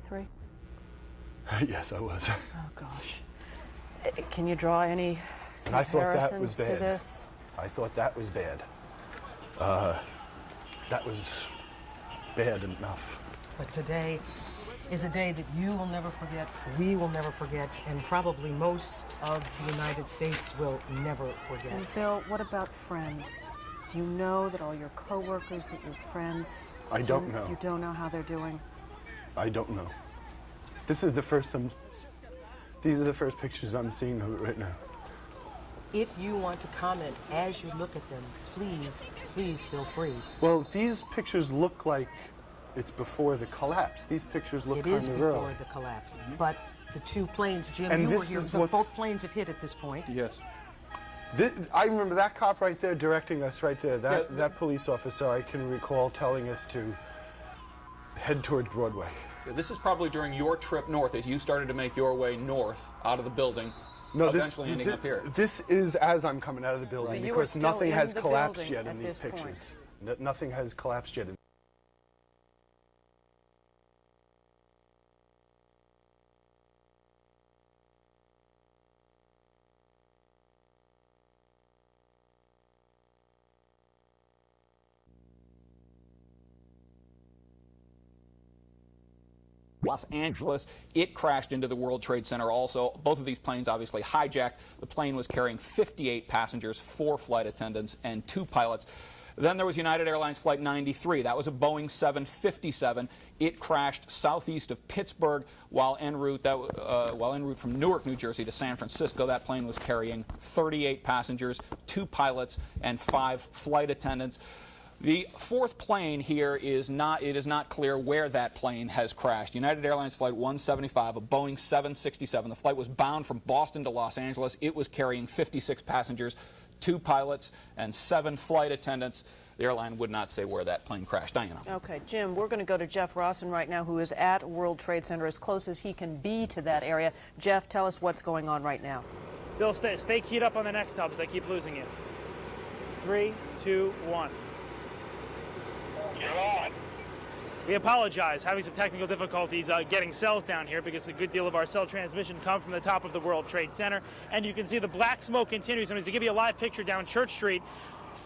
53? Yes, I was. Oh, gosh. Can you draw any And I thought that comparisons was to bad. this? I thought that was bad. That was bad enough. But today is a day that you will never forget, we will never forget, and probably most of the United States will never forget. And Bill, what about friends? Do you know that all your coworkers, that your friends... I don't know. You don't know how they're doing? I don't know. This is the first time... These are the first pictures I'm seeing of it right now. If you want to comment as you look at them, please feel free. Well, these pictures look like it's before the collapse. These pictures look kind of early. It is before the collapse. But the two planes, Jim, And you were here. Both planes have hit at this point. Yes. I remember that cop right there directing us right there. That police officer, I can recall telling us to head towards Broadway. This is probably during your trip north as you started to make your way north out of the building, No, eventually ending up here. This is as I'm coming out of the building, So you because were still nothing in has the collapsed building yet in at these this point. pictures. Nothing has collapsed yet. Los Angeles, it crashed into the World Trade Center also. Both of these planes obviously hijacked. The plane was carrying 58 passengers, 4 flight attendants, and 2 pilots. Then there was United Airlines Flight 93. That was a Boeing 757. It crashed southeast of Pittsburgh while en route from Newark, New Jersey to San Francisco. That plane was carrying 38 passengers, 2 pilots, and 5 flight attendants. The fourth plane here is not clear where that plane has crashed. United Airlines Flight 175, a Boeing 767. The flight was bound from Boston to Los Angeles. It was carrying 56 passengers, 2 pilots, and 7 flight attendants. The airline would not say where that plane crashed. Diana. Okay, Jim, we're going to go to Jeff Rawson right now, who is at World Trade Center as close as he can be to that area. Jeff, tell us what's going on right now. Bill, stay keyed up on the next hubs. I keep losing you. 3, 2, 1. You're on. We apologize, having some technical difficulties getting cells down here because a good deal of our cell transmission comes from the top of the World Trade Center. And you can see the black smoke continues. And as to give you a live picture down Church Street,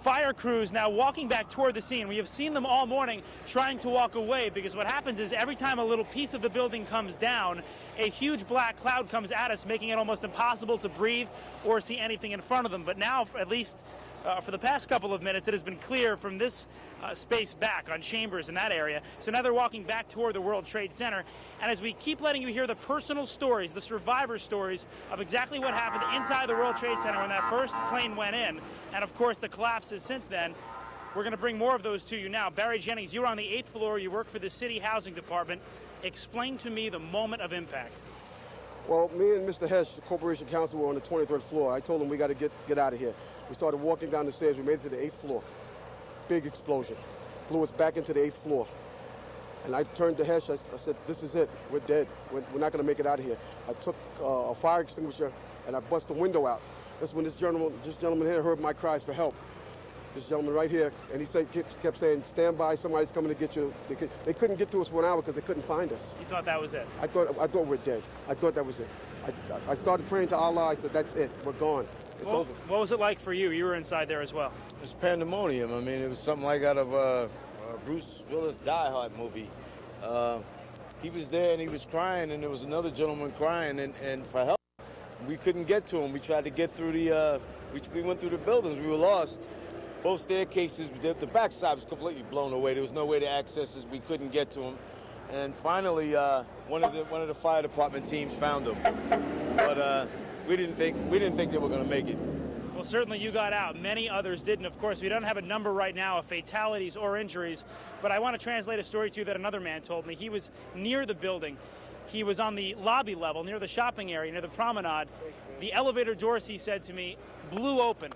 fire crews now walking back toward the scene. We have seen them all morning trying to walk away because what happens is every time a little piece of the building comes down, a huge black cloud comes at us, making it almost impossible to breathe or see anything in front of them. But now, at least for the past couple of minutes, it has been clear from this space back on Chambers in that area. So now they're walking back toward the World Trade Center. And as we keep letting you hear the personal stories, the survivor stories of exactly what happened inside the World Trade Center when that first plane went in, and of course the collapses since then, we're going to bring more of those to you now. Barry Jennings, you're on the 8th floor. You work for the City Housing Department. Explain to me the moment of impact. Well, me and Mr. Hesh, the Corporation Counsel, were on the 23rd floor. I told him we got to get out of here. We started walking down the stairs. We made it to the 8th floor. Big explosion. Blew us back into the 8th floor. And I turned to Hesh. I said, this is it. We're dead. We're not going to make it out of here. I took a fire extinguisher and I bust the window out. That's when this gentleman here heard my cries for help. This gentleman right here, and he kept saying, stand by, somebody's coming to get you. They couldn't get to us for an hour because they couldn't find us. You thought that was it? I thought we're dead. I thought that was it. I started praying to Allah. I said, that's it. We're gone. It's over. What was it like for you? You were inside there as well. It was pandemonium. I mean, it was something like out of Bruce Willis' Die Hard movie. He was there and he was crying, and there was another gentleman crying and for help. We couldn't get to him. We tried to get through we went through the buildings. We were lost. Both staircases, the backside was completely blown away. There was no way to access us. We couldn't get to them. And finally, one of the fire department teams found them. But we didn't think they were going to make it. Well, certainly you got out. Many others didn't. Of course, we don't have a number right now of fatalities or injuries. But I want to translate a story to you that another man told me. He was near the building. He was on the lobby level, near the shopping area, near the promenade. The elevator doors, he said to me, blew open.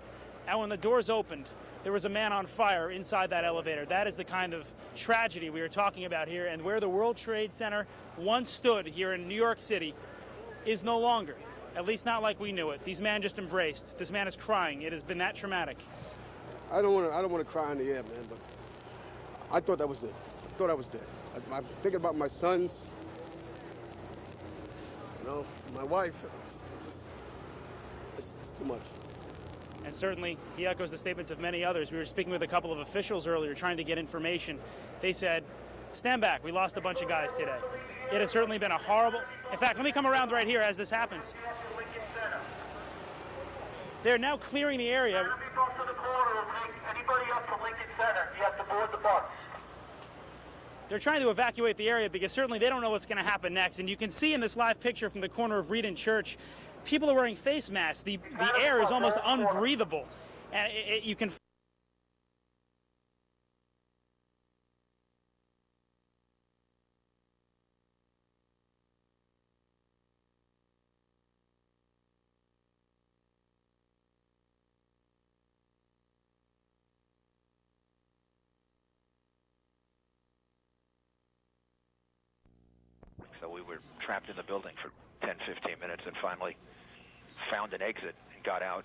And when the doors opened, there was a man on fire inside that elevator. That is the kind of tragedy we are talking about here, and where the World Trade Center once stood here in New York City is no longer, at least not like we knew it. These men just embraced. This man is crying. It has been that traumatic. I don't want to cry in the air, man, but I thought that was it. I thought I was dead. I'm thinking about my sons, know, my wife, it's too much. And certainly, he echoes the statements of many others. We were speaking with a couple of officials earlier trying to get information. They said, stand back, we lost a bunch of guys today. It has certainly been a horrible... In fact, let me come around right here as this happens. They're now clearing the area. Anybody up to Lincoln Center, you have to board the bus. They're trying to evacuate the area because certainly they don't know what's going to happen next. And you can see in this live picture from the corner of Reed and Church, people are wearing face masks. The air is almost unbreathable. And you can... So we were trapped in the building for 10, 15 minutes and finally found an exit and got out,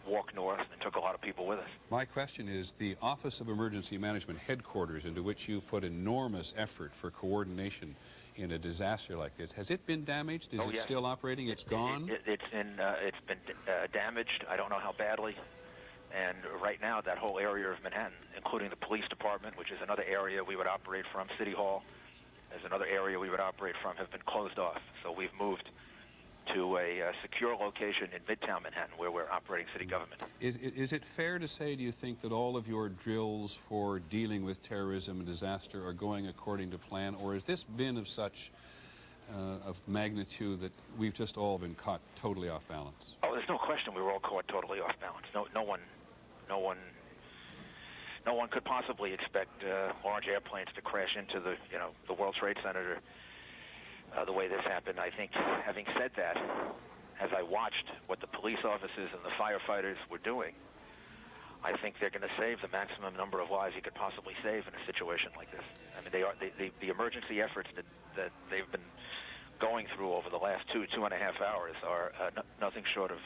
walked north, and took a lot of people with us. My question is, the Office of Emergency Management headquarters, into which you put enormous effort for coordination in a disaster like this, has it been damaged? Is it still operating? It's gone? It's been damaged. I don't know how badly. And right now, that whole area of Manhattan, including the police department, which is another area we would operate from, City Hall, is another area we would operate from, have been closed off. So we've moved to a secure location in Midtown Manhattan where we're operating city government. Is it fair to say, do you think, that all of your drills for dealing with terrorism and disaster are going according to plan, or has this been of such of magnitude that we've just all been caught totally off balance? Oh, there's no question we were all caught totally off balance. No one could possibly expect large airplanes to crash into the World Trade Center the way this happened. I think, having said that, as I watched what the police officers and the firefighters were doing, I think they're going to save the maximum number of lives you could possibly save in a situation like this. I mean, the emergency efforts that they've been going through over the last 2.5 hours are nothing short of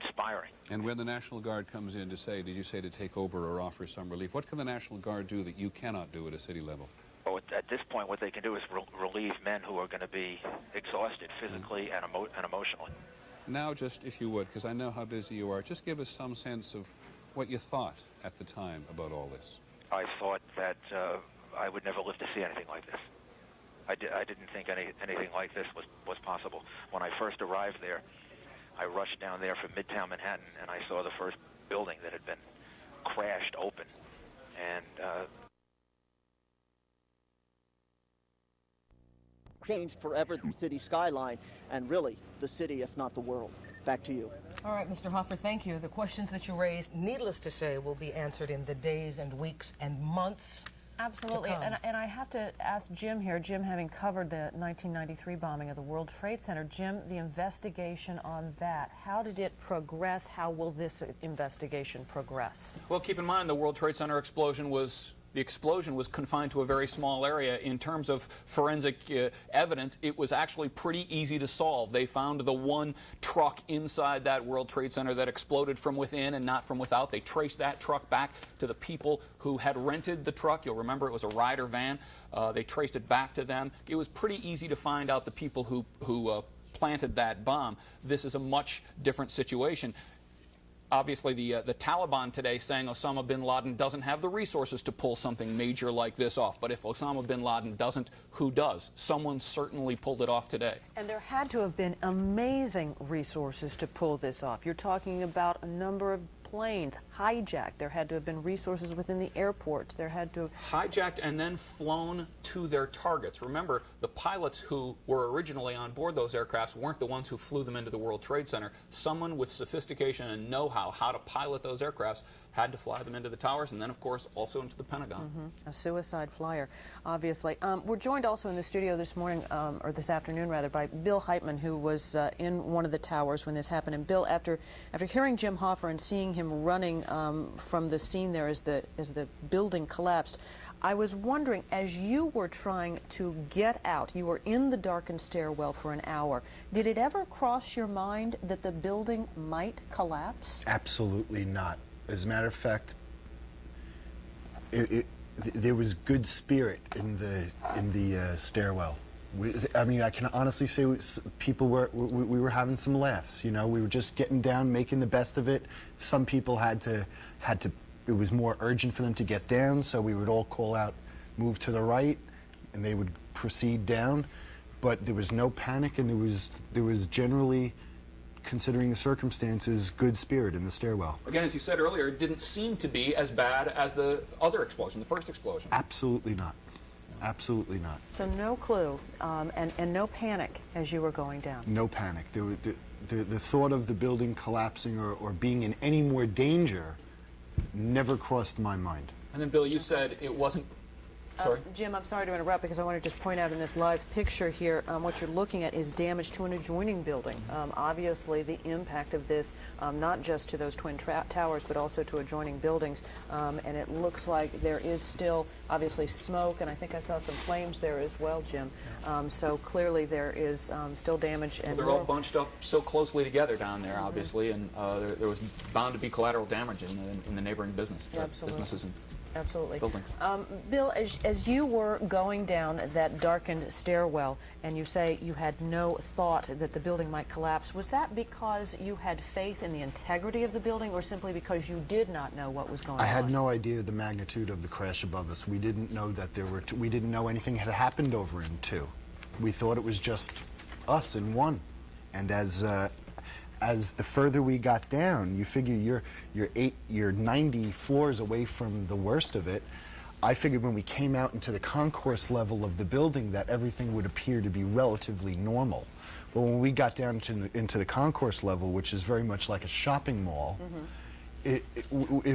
inspiring. And when the National Guard comes in to say, did you say to take over or offer some relief, what can the National Guard do that you cannot do at a city level? Oh, at this point, what they can do is relieve men who are going to be exhausted physically and emotionally. Now, just if you would, because I know how busy you are, just give us some sense of what you thought at the time about all this. I thought that I would never live to see anything like this. I didn't think anything like this was possible. When I first arrived there, I rushed down there from Midtown Manhattan, and I saw the first building that had been crashed open. And changed forever the city skyline and really the city, if not the world. Back to you. All right, Mr. Hoffer, thank you. The questions that you raised, needless to say, will be answered in the days and weeks and months. Absolutely, and I have to ask Jim here, Jim having covered the 1993 bombing of the World Trade Center, Jim, the investigation on that, how did it progress? How will this investigation progress? Well, keep in mind the World Trade Center explosion was confined to a very small area. In terms of forensic evidence, it was actually pretty easy to solve. They found the one truck inside that World Trade Center that exploded from within and not from without. They traced that truck back to the people who had rented the truck. You'll remember it was a Ryder van. They traced it back to them. It was pretty easy to find out the people who planted that bomb. This is a much different situation. Obviously, the Taliban today saying Osama bin Laden doesn't have the resources to pull something major like this off. But if Osama bin Laden doesn't, who does? Someone certainly pulled it off today. And there had to have been amazing resources to pull this off. You're talking about a number of planes hijacked. There had to have been resources within the airports. There had to have... Hijacked and then flown to their targets. Remember, the pilots who were originally on board those aircrafts weren't the ones who flew them into the World Trade Center. Someone with sophistication and know-how how to pilot those aircrafts had to fly them into the towers and then, of course, also into the Pentagon. A suicide flyer, obviously. We're joined also in the studio this morning, or this afternoon rather, by Bill Heitman, who was in one of the towers when this happened. And Bill, after hearing Jim Hoffer and seeing him running from the scene there as the building collapsed, I was wondering, as you were trying to get out, you were in the darkened stairwell for an hour, did it ever cross your mind that the building might collapse? Absolutely not. As a matter of fact, there was good spirit in the stairwell. I mean, I can honestly say we were having some laughs. You know, we were just getting down, making the best of it. Some people had to. It was more urgent for them to get down, so we would all call out, "Move to the right," and they would proceed down. But there was no panic, and there was generally, considering the circumstances, good spirit in the stairwell. Again, as you said earlier, it didn't seem to be as bad as the other explosion, the first explosion. Absolutely not. Absolutely not. So no clue, and no panic as you were going down. No panic. The thought of the building collapsing or being in any more danger never crossed my mind. And then, Bill, you said it wasn't... Sorry? Jim, I'm sorry to interrupt because I want to just point out in this live picture here, what you're looking at is damage to an adjoining building. Obviously, the impact of this, not just to those twin towers, but also to adjoining buildings. And it looks like there is still, obviously, smoke, and I think I saw some flames there as well, Jim. So clearly there is still damage. And they're all bunched up so closely together down there, obviously, and there was bound to be collateral damage in the neighboring businesses and absolutely. buildings. Bill, as you were going down that darkened stairwell, and you say you had no thought that the building might collapse, was that because you had faith in the integrity of the building, or simply because you did not know what was going on? I had no idea the magnitude of the crash above us. We didn't know that we didn't know anything had happened over in 2. We thought it was just us in 1. And as the further we got down, you figure you're 90 floors away from the worst of it. I figured when we came out into the concourse level of the building that everything would appear to be relatively normal. But when we got down into the concourse level, which is very much like a shopping mall, it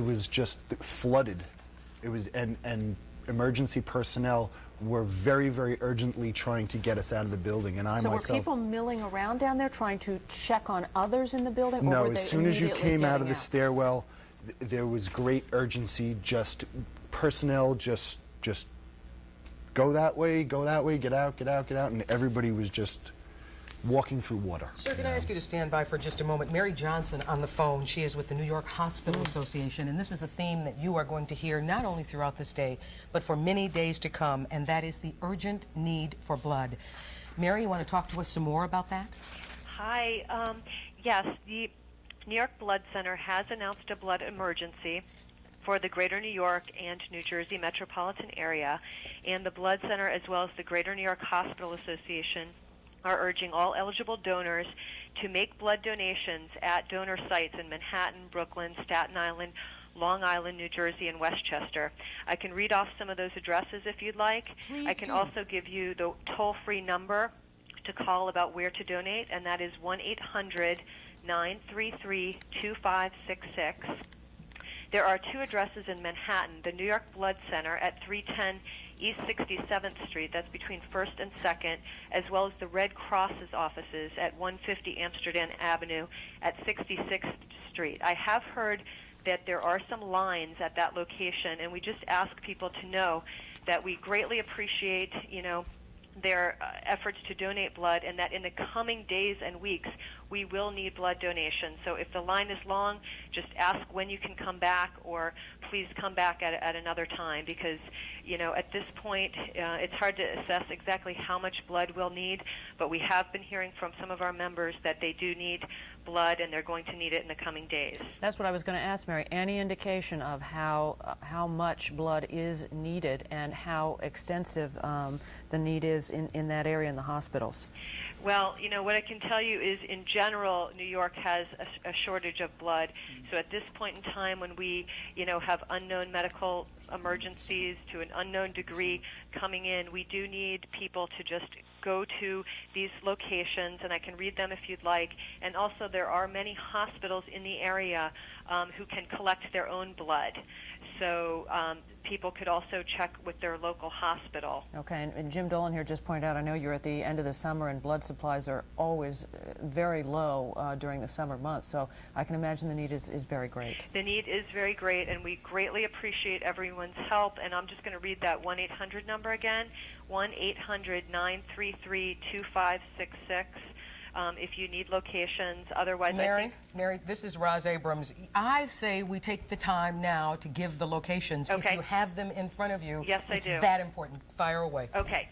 was just flooded. It was and emergency personnel were very, very urgently trying to get us out of the building, and So were people milling around down there trying to check on others in the building? Or No, were they as soon as you came out of the out? stairwell, there was great urgency. Just personnel, just go that way, get out, and everybody was just walking through water. Sir, can I ask you to stand by for just a moment? Mary Johnson on the phone. She is with the New York Hospital Association, and this is a theme that you are going to hear not only throughout this day, but for many days to come, and that is the urgent need for blood. Mary, you want to talk to us some more about that? Hi. Yes, the New York Blood Center has announced a blood emergency for the Greater New York and New Jersey metropolitan area, and the Blood Center, as well as the Greater New York Hospital Association, are urging all eligible donors to make blood donations at donor sites in Manhattan, Brooklyn, Staten Island, Long Island, New Jersey, and Westchester. I can read off some of those addresses if you'd like. Please I can do. also give you the toll-free number to call about where to donate, and that is 1-800-933-2566. There are 2 addresses in Manhattan, the New York Blood Center at 310 East 67th Street, that's between 1st and 2nd, as well as the Red Cross's offices at 150 Amsterdam Avenue at 66th Street. I have heard that there are some lines at that location, and we just ask people to know that we greatly appreciate, their efforts to donate blood, and that in the coming days and weeks we will need blood donations. So if the line is long, just ask when you can come back, or please come back at another time, because at this point it's hard to assess exactly how much blood we'll need, but we have been hearing from some of our members that they do need blood, and they're going to need it in the coming days. That's what I was going to ask, Mary. Any indication of how much blood is needed and how extensive the need is in that area in the hospitals? Well, what I can tell you is, in general, New York has a shortage of blood. So at this point in time, when we, have unknown medical emergencies to an unknown degree coming in, we do need people to just go to these locations, and I can read them if you'd like. And also, there are many hospitals in the area who can collect their own blood. So people could also check with their local hospital. Okay, and Jim Dolan here just pointed out, I know you're at the end of the summer and blood supplies are always very low during the summer months, so I can imagine the need is very great. The need is very great, and we greatly appreciate everyone's help, and I'm just going to read that 1-800 number again, 1-800-933-2566. If you need locations. Otherwise, Mary, this is Roz Abrams. I say we take the time now to give the locations. Okay. If you have them in front of you, yes, I do. It's that important. Fire away. Okay.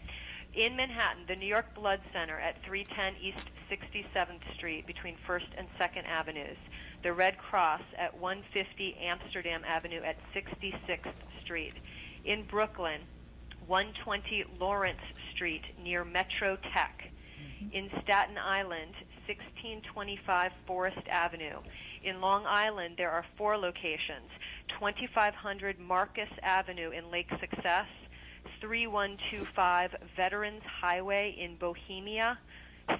In Manhattan, the New York Blood Center at 310 East 67th Street between 1st and 2nd Avenues. The Red Cross at 150 Amsterdam Avenue at 66th Street. In Brooklyn, 120 Lawrence Street near Metro Tech. In Staten Island, 1625 Forest Avenue. In Long Island, there are 4 locations: 2500 Marcus Avenue in Lake Success, 3125 Veterans Highway in Bohemia,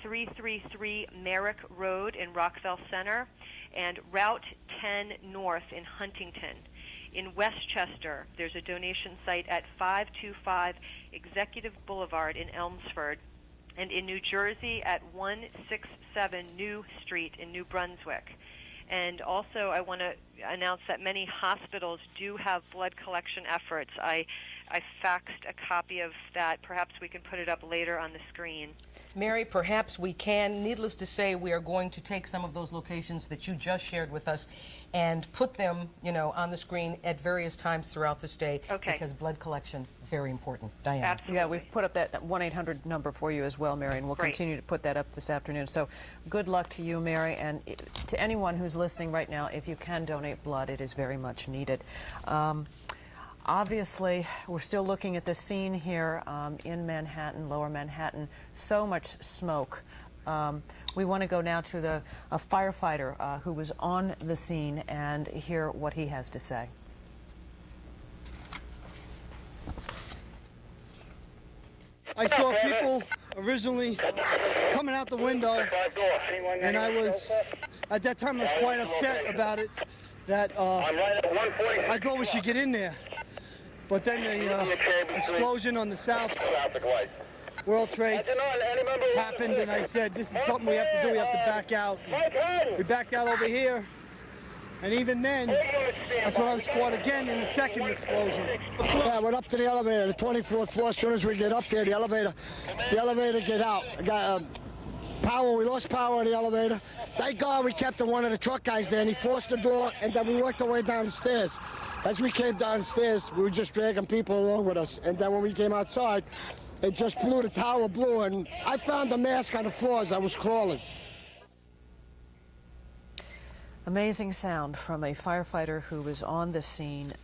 333 Merrick Road in Rockville Center, and Route 10 North in Huntington. In Westchester, there's a donation site at 525 Executive Boulevard in Elmsford, and in New Jersey at 167 New Street in New Brunswick. And also, I want to announce that many hospitals do have blood collection efforts. I faxed a copy of that. Perhaps we can put it up later on the screen. Mary, perhaps we can. Needless to say, we are going to take some of those locations that you just shared with us and put them, on the screen at various times throughout this day. Okay. Because blood collection, very important. Diana. Absolutely. Yeah, we've put up that 1-800 number for you as well, Mary, and we'll continue to put that up this afternoon. So good luck to you, Mary, and to anyone who's listening right now, if you can donate blood, it is very much needed. Obviously, we're still looking at the scene here in Manhattan, Lower Manhattan. So much smoke. We want to go now to a firefighter who was on the scene and hear what he has to say. I saw people originally coming out the window, and at that time I was quite upset about it, that I thought we should get in there. But then the explosion on the South World Trade happened, and I said, this is something we have to do, we have to back out. We backed out over here, and even then, that's when I was caught again in the second explosion. Yeah, I went up to the elevator, the 24th floor. As soon as we get up there, the elevator get out. We lost power in the elevator. Thank God we kept one of the truck guys there, and he forced the door, and then we worked our way down the stairs. As we came down the stairs, we were just dragging people along with us, and then when we came outside, it just blew, the tower blew, and I found a mask on the floor as I was crawling. Amazing sound from a firefighter who was on the scene.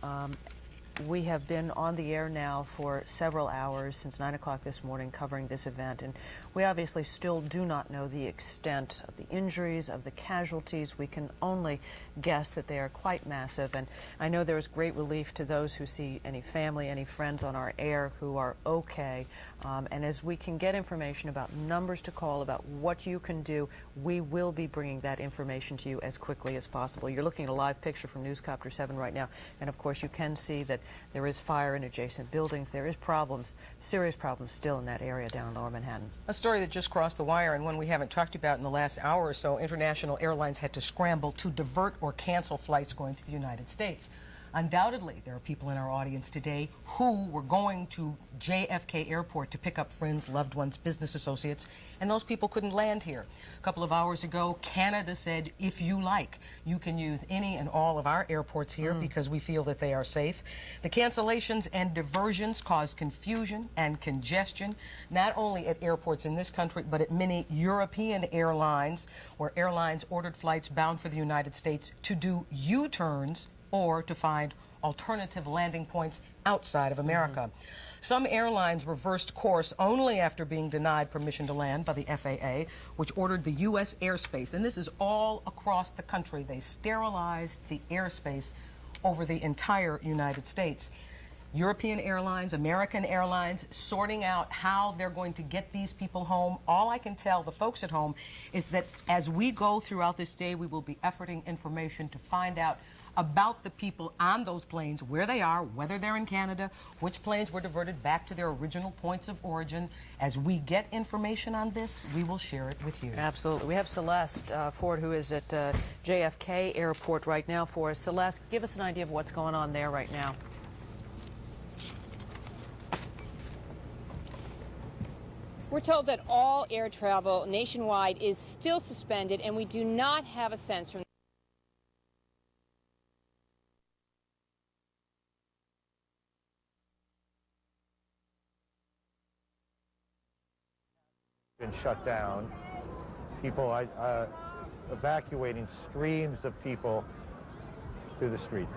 We have been on the air now for several hours, since 9 o'clock this morning, covering this event, and we obviously still do not know the extent of the injuries, of the casualties. We can only guess that they are quite massive, and I know there is great relief to those who see any family, any friends on our air who are okay, and as we can get information about numbers to call, about what you can do, we will be bringing that information to you as quickly as possible. You're looking at a live picture from Newscopter 7 right now, and of course you can see that there is fire in adjacent buildings. There is problems, serious problems still in that area down in Lower Manhattan. A story that just crossed the wire, and one we haven't talked about in the last hour or so. International airlines had to scramble to divert or cancel flights going to the United States. Undoubtedly, there are people in our audience today who were going to JFK Airport to pick up friends, loved ones, business associates, and those people couldn't land here. A couple of hours ago, Canada said, if you like, you can use any and all of our airports here because we feel that they are safe. The cancellations and diversions caused confusion and congestion, not only at airports in this country, but at many European airlines, where airlines ordered flights bound for the United States to do U-turns or to find alternative landing points outside of America. Some airlines reversed course only after being denied permission to land by the FAA, which ordered the U.S. airspace, and this is all across the country. They sterilized the airspace over the entire United States. European airlines, American airlines, sorting out how they're going to get these people home. All I can tell the folks at home is that as we go throughout this day, we will be efforting information to find out about the people on those planes, where they are, whether they're in Canada, which planes were diverted back to their original points of origin. As we get information on this, we will share it with you. Absolutely. We have Celeste Ford, who is at JFK Airport right now for us. Celeste, give us an idea of what's going on there right now. We're told that all air travel nationwide is still suspended, and we do not have a sense from been shut down. People evacuating streams of people to the streets.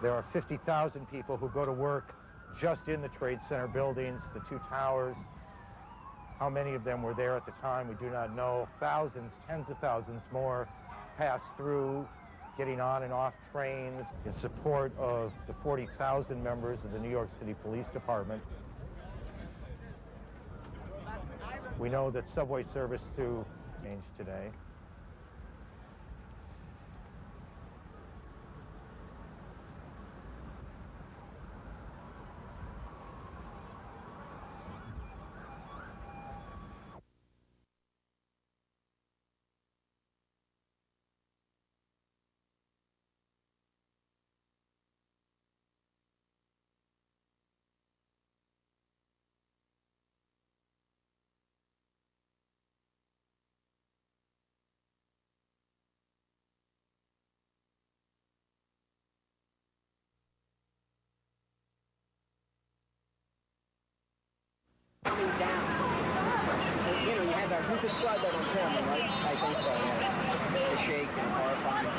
There are 50,000 people who go to work just in the Trade Center buildings, the two towers. How many of them were there at the time, we do not know. Thousands, tens of thousands more pass through, getting on and off trains in support of the 40,000 members of the New York City Police Department. We know that subway service through changed today. Coming down. You know, you had that. You described that on camera, right? I think so, yeah. The shake and horrifying.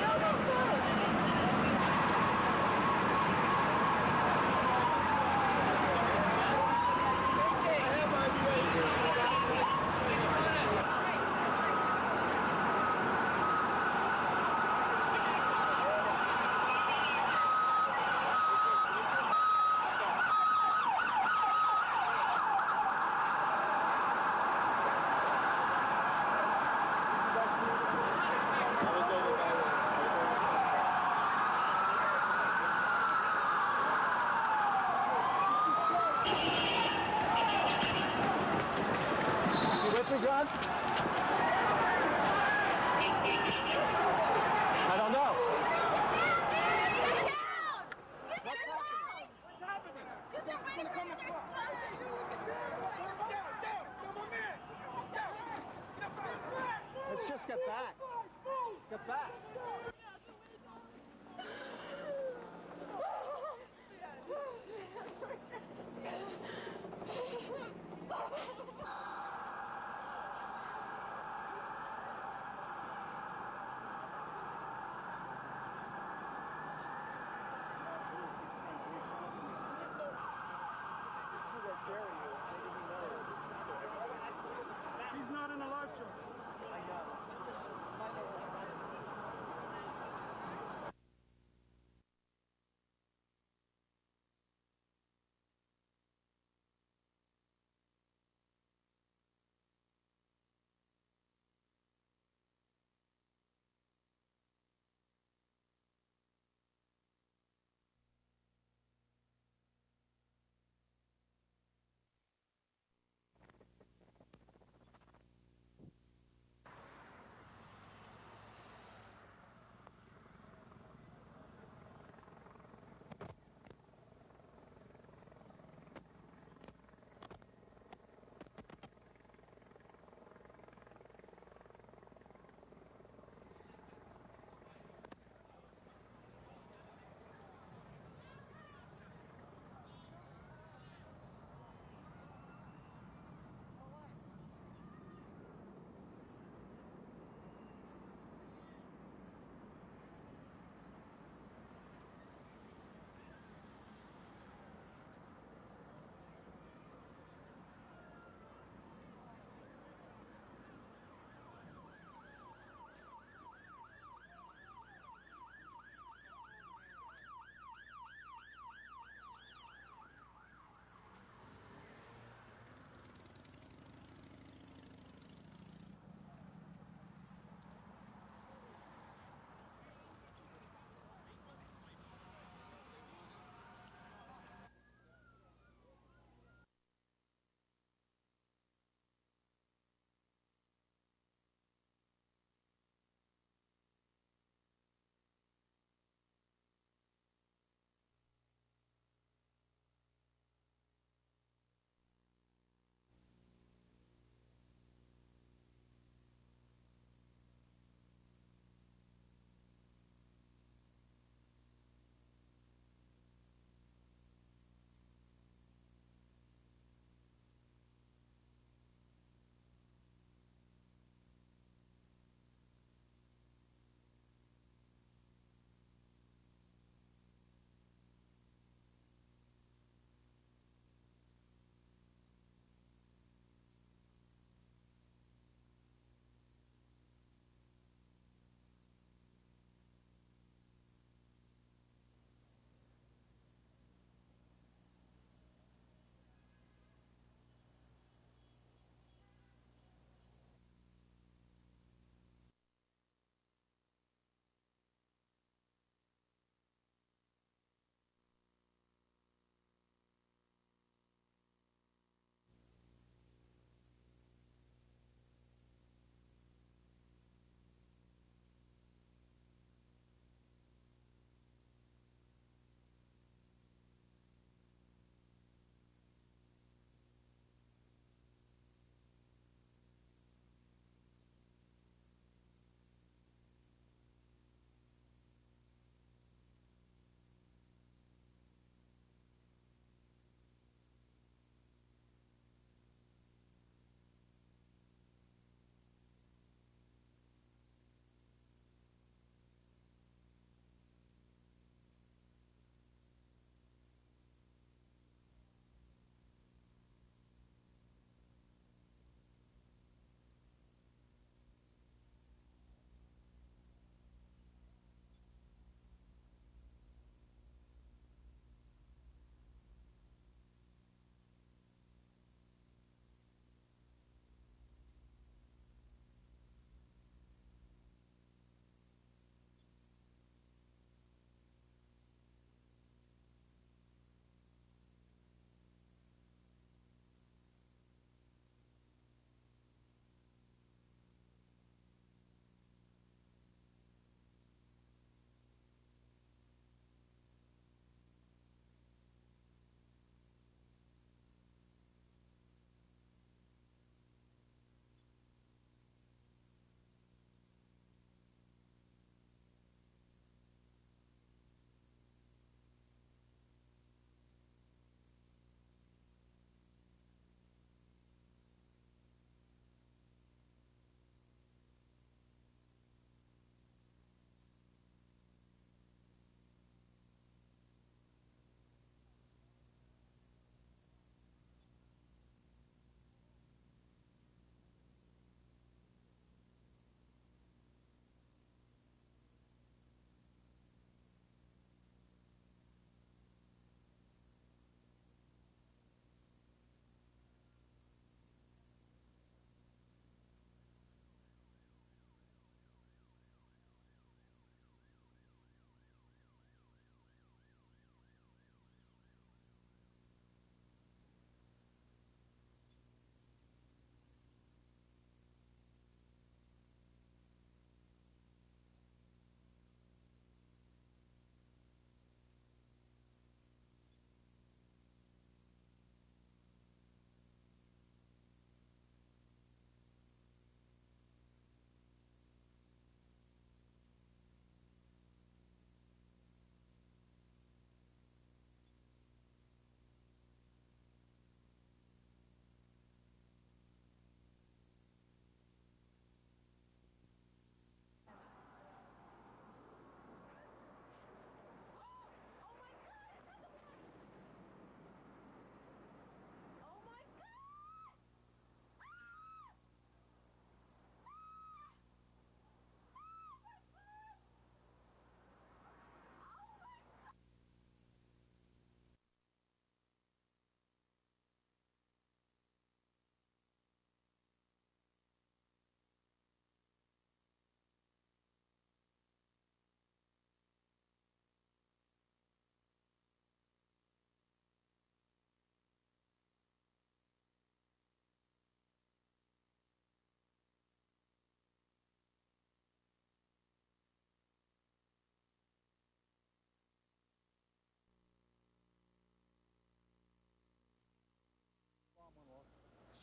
John? I don't know. Let's just get back. Get back. He's not in a live show. I know.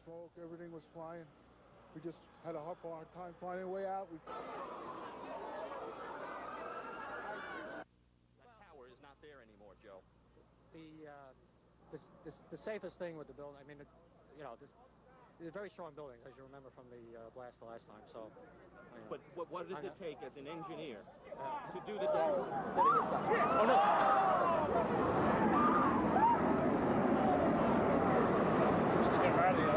smoke, everything was flying. We just had a hard time finding a way out. That tower is not there anymore, Joe. The safest thing with the building, I mean, they're very strong buildings, as you remember from the blast the last time. So, But what does it take as an engineer to do the damage that it has done? Oh, no! Let's get out of here.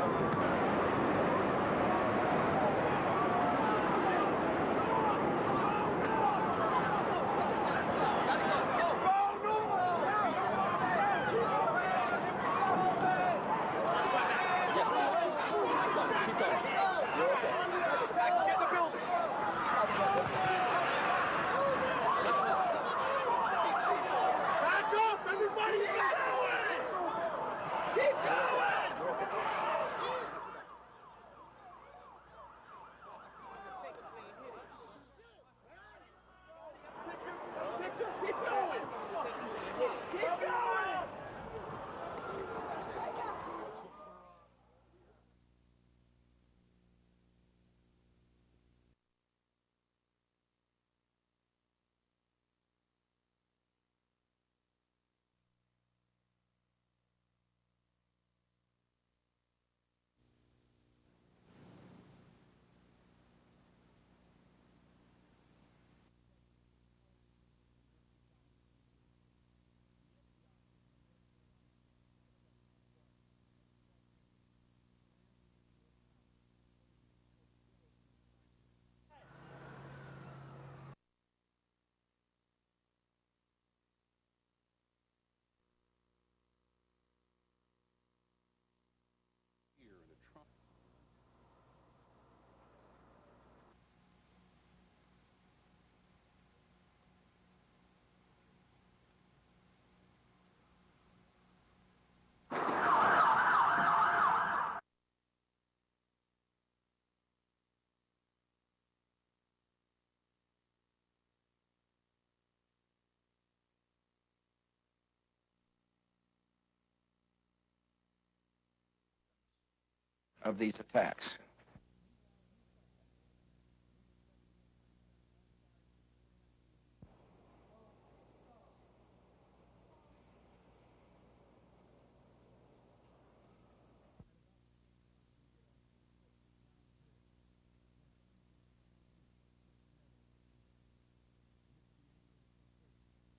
Of these attacks.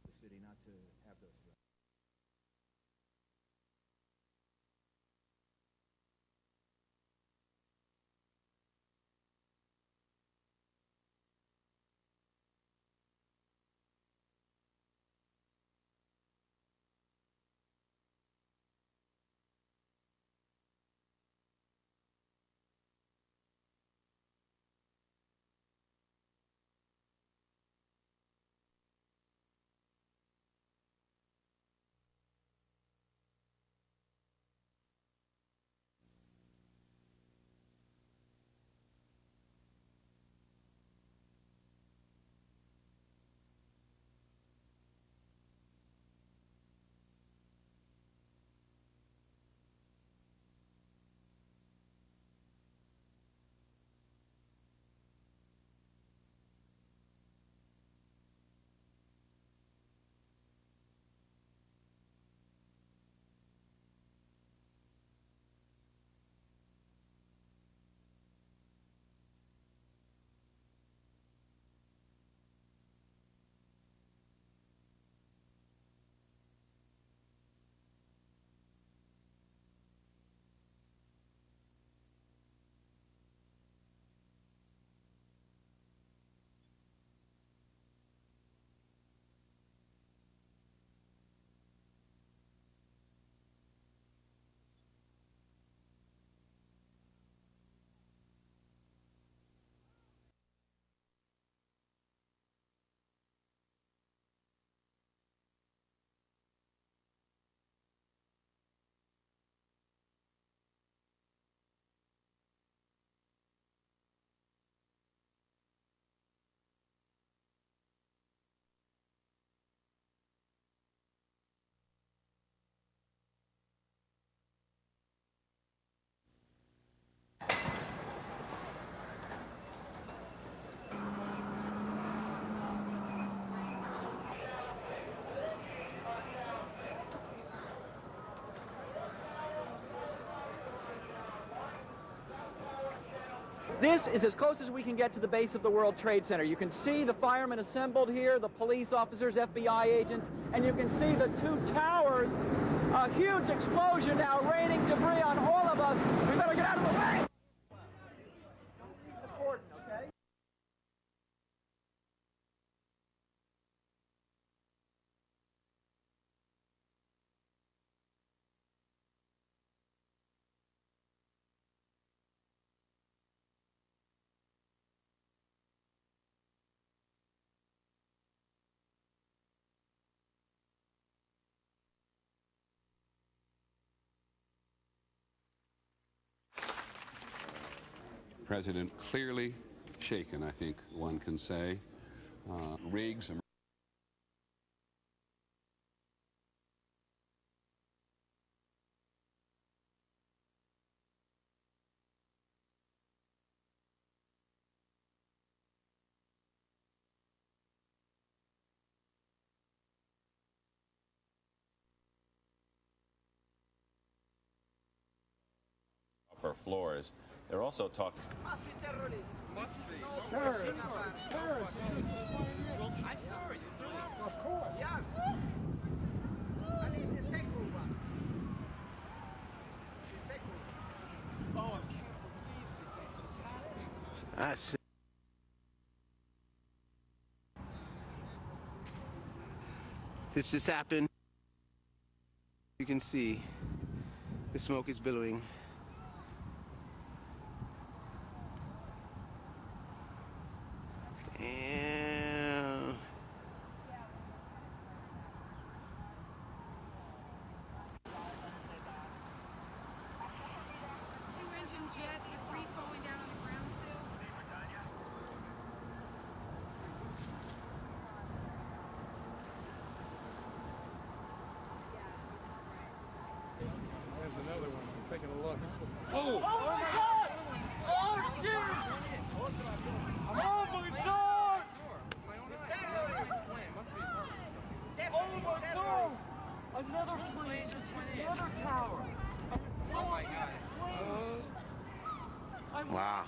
The city not to have those. This is as close as we can get to the base of the World Trade Center. You can see the firemen assembled here, the police officers, FBI agents, and you can see the two towers. A huge explosion now raining debris on all of us. We better get out of the way. President clearly shaken, I think one can say. Rigs. Upper floors. They're also talking. Must be terrorists. Must be. Terrorists. Terrorists. I'm sorry, you threw it. Of course. Yes. And it's the second one. The second one. Oh, I can't believe that just happened. I see. This just happened. You can see the smoke is billowing. There's another one. I'm taking a look. Oh! Oh my God! Oh, jeez! Oh my God! Oh my God! Another plane just hit another tower. Oh my God! Wow.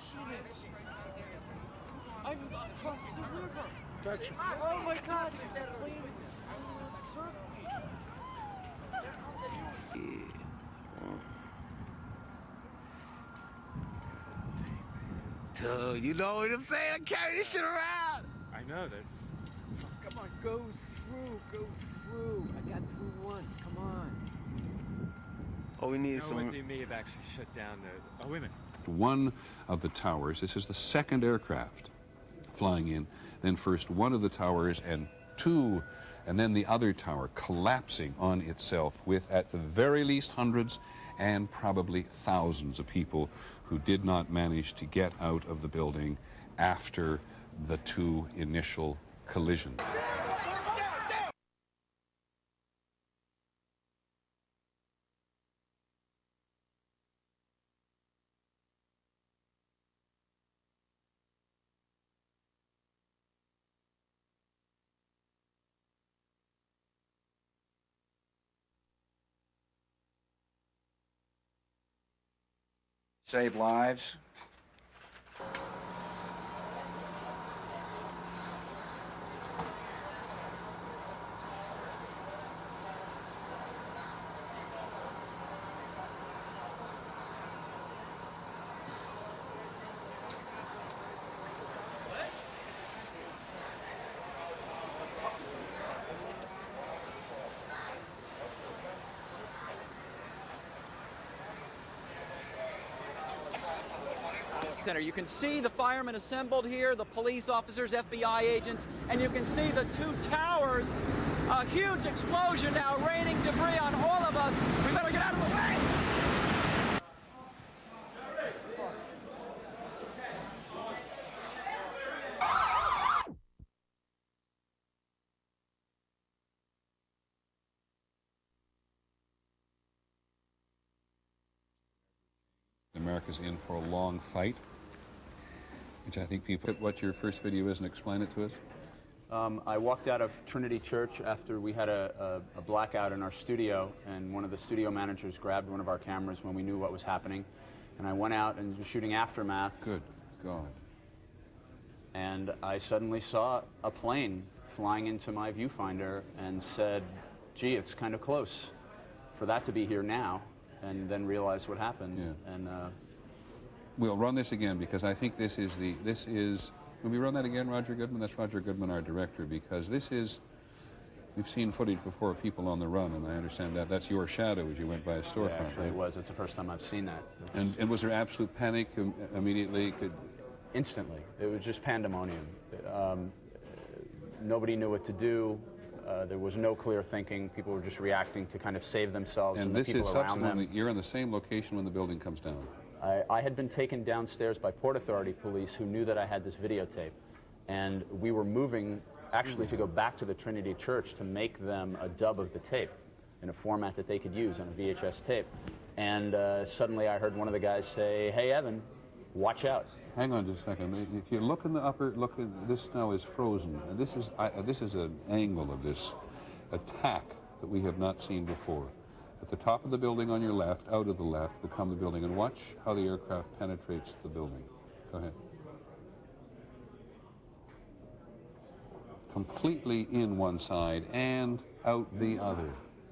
I'm across the river. Gotcha. Oh my God! Plane Dude, you know what I'm saying? I carry this shit around. I know, that's... Come on, go through, go through. I got through once, come on. Oh, we need some... What they may have actually shut down the... Oh, wait a minute. One of the towers, this is the second aircraft flying in, then first one of the towers and two, and then the other tower collapsing on itself with, at the very least, hundreds and probably thousands of people who did not manage to get out of the building after the two initial collisions. Save lives. Center. You can see the firemen assembled here, the police officers, FBI agents, and you can see the two towers. A huge explosion now raining debris on all of us. We better get out of the way. America's in for a long fight, which I think people... What your first video is and explain it to us. I walked out of Trinity Church after we had a blackout in our studio, and one of the studio managers grabbed one of our cameras when we knew what was happening, and I went out and was shooting aftermath. Good. God. And I suddenly saw a plane flying into my viewfinder and said, gee, it's kind of close for that to be here now, and then realized what happened. Yeah. And we'll run this again, because I think this is, when we run that again, Roger Goodman? That's Roger Goodman, our director, because this is, we've seen footage before of people on the run, and I understand that that's your shadow as you went by a storefront. yeah, actually right? it was. It's the first time I've seen that. And was there absolute panic immediately? Instantly. It was just pandemonium. Nobody knew what to do. There was no clear thinking. People were just reacting to kind of save themselves and the people around them. And this is subsequently, you're in the same location when the building comes down. I had been taken downstairs by Port Authority police who knew that I had this videotape. And we were moving actually to go back to the Trinity Church to make them a dub of the tape in a format that they could use on a VHS tape. And suddenly I heard one of the guys say, hey, Evan, watch out. Hang on just a second. If you look in the upper, this now is frozen. And this is an angle of this attack that we have not seen before. At the top of the building on your left, out of the left, become the building. And watch how the aircraft penetrates the building. Go ahead. Completely in one side and out the other.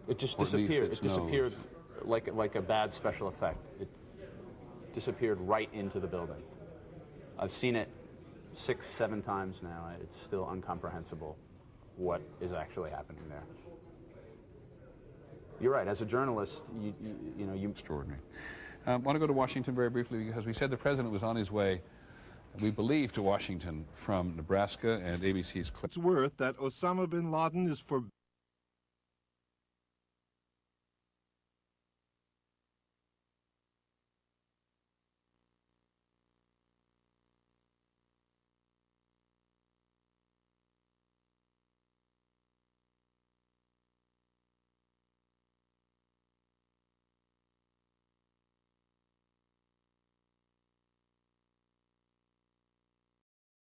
It just disappeared. It disappeared like a bad special effect. It disappeared right into the building. I've seen it 6, 7 times now. It's still incomprehensible what is actually happening there. You're right. As a journalist, you know, extraordinary. I want to go to Washington very briefly because we said the president was on his way, we believe, to Washington from Nebraska, and ABC's. It's worth that Osama bin Laden is for